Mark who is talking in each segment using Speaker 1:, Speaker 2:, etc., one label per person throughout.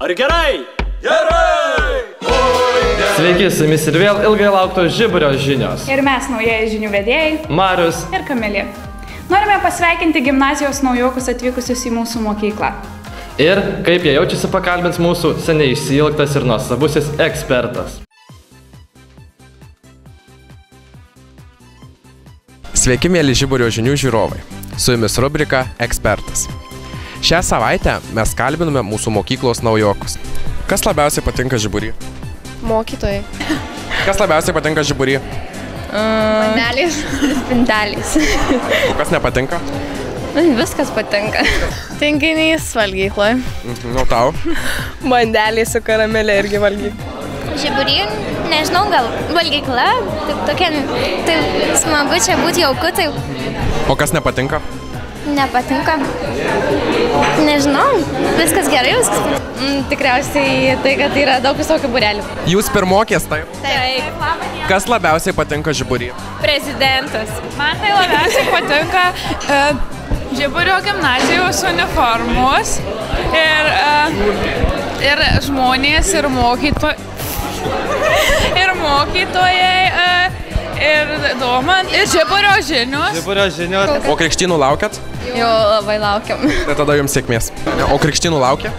Speaker 1: Ar gerai?
Speaker 2: Gerai!
Speaker 3: Sveiki, su jumis ir vėl ilgai lauktos Žiburio žinios.
Speaker 4: Ir mes naujieji žinių vedėjai
Speaker 3: Marius
Speaker 4: ir Kamilė. Norime pasveikinti gimnazijos naujokus atvykusius į mūsų mokyklą.
Speaker 3: Ir kaip jie jaučiasi pakalbins mūsų seniai išsiilgtas ir nuostabusis ekspertas.
Speaker 5: Sveiki, mėly Žiburio žinių žiūrovai. Su jumis rubrika Ekspertas. Šią savaitę mes kalbiname mūsų mokyklos naujokus. Kas labiausiai patinka Žibury?
Speaker 6: Mokytojai.
Speaker 5: Kas labiausiai patinka Žibury?
Speaker 6: Bandeliais, spintelės.
Speaker 5: O kas nepatinka?
Speaker 6: Viskas patinka. Tinginys valgykloje.
Speaker 5: Nu tau.
Speaker 6: Bandeliai su karamelė irgi valgykloje.
Speaker 7: Žibury, nežinau, gal valgykla, taip tokia, taip smagu čia būti jauku, taip.
Speaker 5: O kas nepatinka?
Speaker 7: Nepatinka. Nežinau, viskas gerai, viskas.
Speaker 6: Tikriausiai tai, kad yra daug visokių būrelių.
Speaker 5: Jūs pirmokės, taip?
Speaker 6: Taip.
Speaker 5: Kas labiausiai patinka Žibury?
Speaker 6: Prezidentas.
Speaker 4: Man tai labiausiai patinka Žiburio gimnazijos uniformos ir žmonės, ir mokytojai, ir domant, ir Žiburio žinios.
Speaker 5: O krikštynų laukiat?
Speaker 6: Jo, labai laukiam.
Speaker 5: Tai tada jums sėkmės. O krikštynų laukia?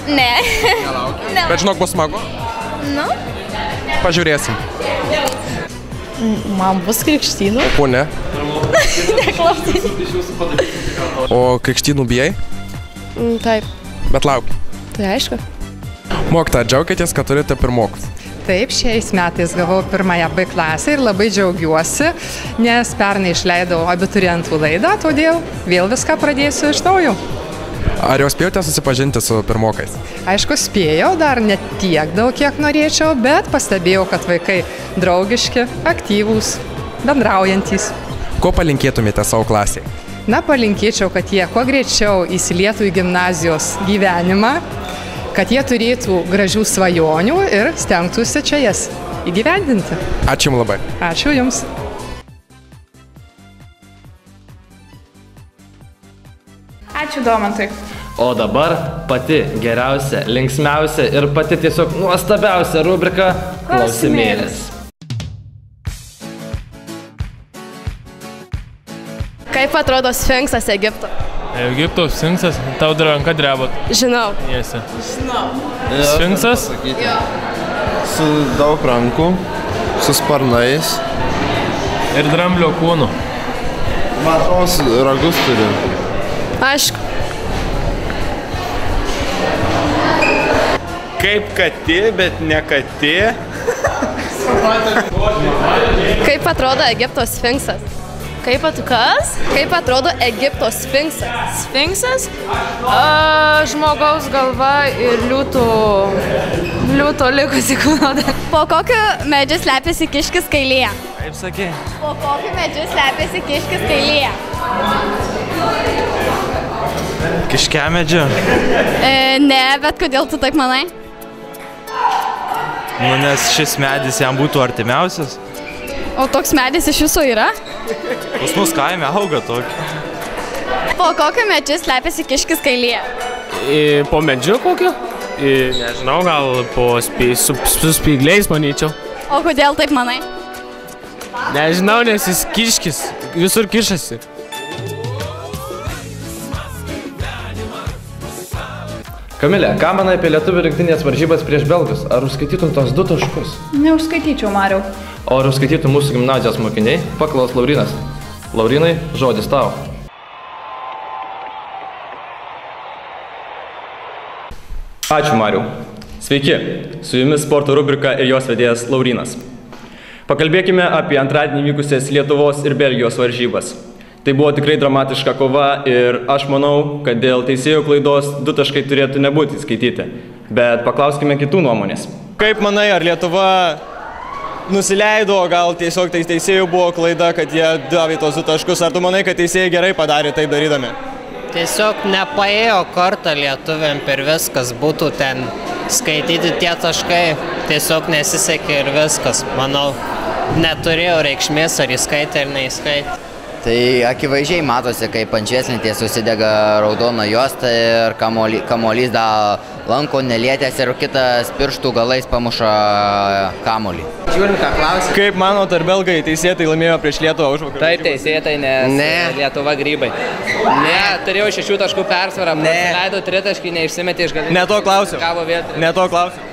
Speaker 7: Ne.
Speaker 5: Nelaukia. Bet žinok, bus smagu?
Speaker 7: Nu?
Speaker 5: Pažiūrėsim.
Speaker 6: Man bus krikštynų.
Speaker 5: O ne?
Speaker 6: Neklausai.
Speaker 5: O krikštynų bijai?
Speaker 6: Taip.
Speaker 5: Bet laukia.
Speaker 6: Tai aišku.
Speaker 5: Mokytoja, džiaukitės, kad turite pirmokus.
Speaker 8: Taip, šiais metais gavau pirmąją B klasę ir labai džiaugiuosi, nes pernai išleidau abiturientų laidą, todėl vėl viską pradėsiu iš naujo.
Speaker 5: Ar jau spėjote susipažinti su pirmokais?
Speaker 8: Aišku, spėjau, dar ne tiek daug, kiek norėčiau, bet pastebėjau, kad vaikai draugiški, aktyvūs, bendraujantys.
Speaker 5: Ko palinkėtumėte savo klasiai?
Speaker 8: Na, palinkėčiau, kad jie kuo greičiau įsilietų į gimnazijos gyvenimą, kad jie turėtų gražių svajonių ir stengtųsi čia jas įgyvendinti.
Speaker 5: Ačiū jums labai.
Speaker 8: Ačiū Jums.
Speaker 4: Ačiū Domantui.
Speaker 3: O dabar pati geriausia, linksmiausia ir pati tiesiog nuostabiausia rubrika Klausimėlis.
Speaker 6: Kaip atrodo Sfinksas Egipto?
Speaker 9: Egipto Sfinksas, tau ranka dreba.
Speaker 6: Žinau.
Speaker 9: Jėsi. Sfinksas?
Speaker 10: Su daug rankų, su sparnais.
Speaker 9: Ir dramblio kūnu.
Speaker 10: Man atrodo, ragus turi.
Speaker 6: Aišku.
Speaker 11: Kaip katė, bet ne katė.
Speaker 6: Kaip atrodo Egipto Sfinksas?
Speaker 12: Kas?
Speaker 6: Kaip atrodo Egipto Sfinksas?
Speaker 12: Sfinksas? Žmogaus galva ir liūto likusi kūno.
Speaker 7: Po kokiu medžiu slepiasi kiškis kailėje?
Speaker 11: Kaip sakė?
Speaker 7: Po kokiu medžiu slepiasi kiškis kailėje?
Speaker 11: Kiškiamedžiu?
Speaker 7: Ne, bet kodėl tu taip manai?
Speaker 11: Nu, nes šis medis jam būtų artimiausias.
Speaker 7: O toks medis iš viso yra?
Speaker 11: Pas mus kaime auga tokį.
Speaker 7: Po kokiu medžiu slepiasi kiškis kailėje?
Speaker 9: Po medžiu kokiu? Nežinau, gal su spygliais, manyčiau.
Speaker 7: O kodėl taip manai?
Speaker 9: Nežinau, nes jis kiškis, visur kišasi.
Speaker 3: Kamilė, ką manai apie lietuvių rinktinės varžybas prieš belgus? Ar užskaitytum tos 2 taškus?
Speaker 4: Neužskaityčiau, Mariau.
Speaker 3: O ar užskaitytų mūsų gimnazijos mokiniai? Paklaus Laurinas. Laurinai, žodis tau.
Speaker 13: Ačiū, Mariau. Sveiki, su jumis sporto rubrika ir jos vedėjas Laurinas. Pakalbėkime apie antradienį vykusias Lietuvos ir Belgijos varžybas. Tai buvo tikrai dramatiška kova ir aš manau, kad dėl teisėjų klaidos 2 taškai turėtų nebūti skaityti. Bet paklauskime kitų nuomonės.
Speaker 11: Kaip manai, ar Lietuva nusileido, gal tiesiog teisėjų buvo klaida, kad jie davė tos 2 taškus? Ar tu manai, kad teisėjai gerai padarė tai darydami?
Speaker 14: Tiesiog nepaėjo kartą lietuviam per viskas, būtų ten skaityti tie taškai, tiesiog nesisekė ir viskas. Manau, neturėjo reikšmės, ar įskaitė ar neįskaitė.
Speaker 1: Tai akivaizdžiai matosi, kaip ant švieslentės susidega raudona juosta ir kamuolys dar lanko nelietęs ir kitas pirštų galais pamuša kamuolį.
Speaker 2: Žiūrim, ką klausim.
Speaker 11: Kaip manot, ar belgai teisėtai laimėjo prieš Lietuvą užvakar?
Speaker 2: Taip, teisėtai, nes Lietuva grybai. Ne, turėjau 6 taškų persvarą, praleidau 3 taškai, neišsimetė iš galimybės.
Speaker 11: Ne to klausiu. Ne to klausiu.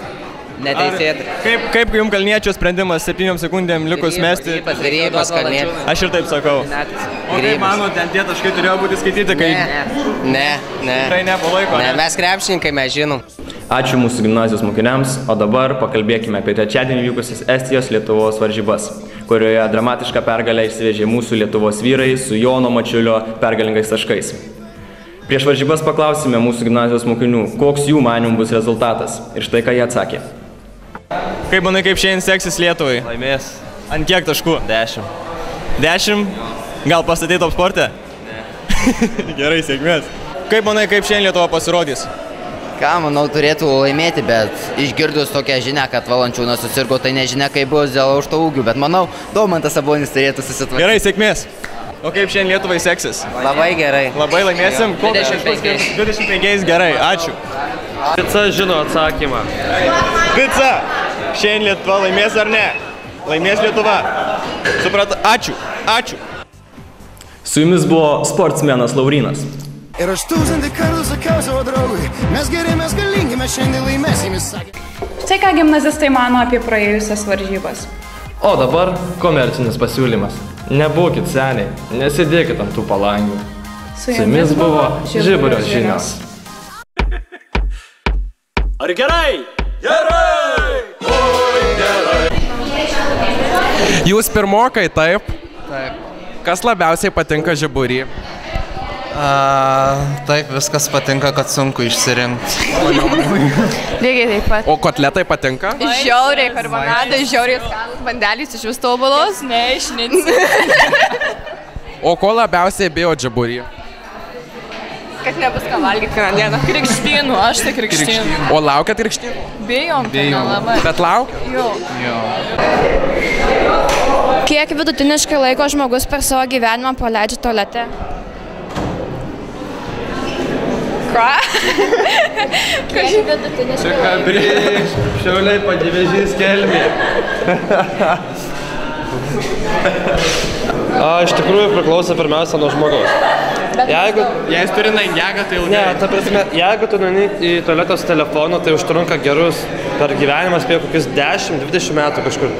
Speaker 2: Neteisėtai.
Speaker 11: Kaip jums Kalniečio sprendimas 7 sekundėm likus mesti?
Speaker 2: Grybas Kalniečio.
Speaker 11: Aš ir taip sakau. O kaip manot, ten tie taškai turėjo būti skaityti, kai...
Speaker 2: Ne.
Speaker 11: Tikrai nepalaiko.
Speaker 2: Ne, mes krepšininkai, mes žinom.
Speaker 13: Ačiū mūsų gimnazijos mokiniams, o dabar pakalbėkime apie trečiadienį vykusias Estijos Lietuvos varžybas, kurioje dramatišką pergalę išsivežė mūsų Lietuvos vyrai su Jono Mačiulio pergalingais taškais. Prieš varžybas paklausime mūsų gimnazijos mokinių, koks jų manymų bus rezultatas. Ir štai ką jie atsakė.
Speaker 11: Kaip manai, kaip šiandien seksis Lietuvai?
Speaker 15: Laimės.
Speaker 11: Ant kiek taškų?
Speaker 15: 10.
Speaker 11: 10? Gal pastatei top sporte?
Speaker 15: Ne.
Speaker 11: Gerai, sėkmės. Kaip manai, kaip šiandien Lietuva pasirodys?
Speaker 1: Ką, manau, turėtų laimėti, bet išgirdus tokią žinią, kad Valančiūnas susirgo, tai nežinia, kaip bus dėl aukšto ūgių, bet manau, Daumantas Sabonis turėtų susitvarkyti.
Speaker 11: Gerai, sėkmės. O kaip šiandien Lietuvai seksis?
Speaker 2: Labai gerai.
Speaker 11: Labai laimėsim?
Speaker 2: 25.
Speaker 11: 25 gerai, ačiū.
Speaker 3: Pica žino atsakymą.
Speaker 11: Pica! Šiandien Lietuva laimės ar ne? Laimės Lietuva. Supratau. Ačiū.
Speaker 13: Su jumis buvo sportsmenas Laurynas.
Speaker 16: Ir aš 1000 kartų sakiau savo draugui, mes geri, mes galingi, mes šiandien laimėsim, jis sakė.
Speaker 4: Štai ką gimnazistai mano apie praėjusias varžybas.
Speaker 3: O dabar komercinis pasiūlymas. Nebūkit seniai, nesėdėkit ant tų palangių. Su jumis buvo Žiburio žinios.
Speaker 11: Ar gerai? Gerai! Oi, gerai!
Speaker 5: Jūs pirmokai, taip?
Speaker 15: Taip.
Speaker 5: Kas labiausiai patinka Žiburį?
Speaker 15: Taip, viskas patinka, kad sunku išsirinkti.
Speaker 12: Lygiai taip pat.
Speaker 5: O kotletai patinka?
Speaker 12: Žiauriai, karbonadai, žiauriai skanus, bandelės iš vis tobulos. Ne, išnicis.
Speaker 5: O ko labiausiai bijo Žiburį?
Speaker 12: Kad nebus ką valgyti kiekvieną dieną. Krikštynų, aš tai krikštynų.
Speaker 5: O laukiat krikštynų?
Speaker 12: Bijom, tai nelabai.
Speaker 5: Bet laukiat?
Speaker 12: Jo.
Speaker 6: Kiek vidutiniškai laiko žmogus per savo gyvenimą praleidžia tualete?
Speaker 12: Ką?
Speaker 6: Kiek vidutiniškai
Speaker 3: Čia ką prieš, Šiauliai Panevėžys Kelmė. Iš tikrųjų priklauso pirmiausia nuo žmogaus. Jeigu
Speaker 9: jis turi naigegą, tai ilgai.
Speaker 3: Ne, ta prasme, jeigu tu nueini į tualetą su telefonu, tai užtrunka gerus per gyvenimą spėjo kokius 10-20 metų kažkur.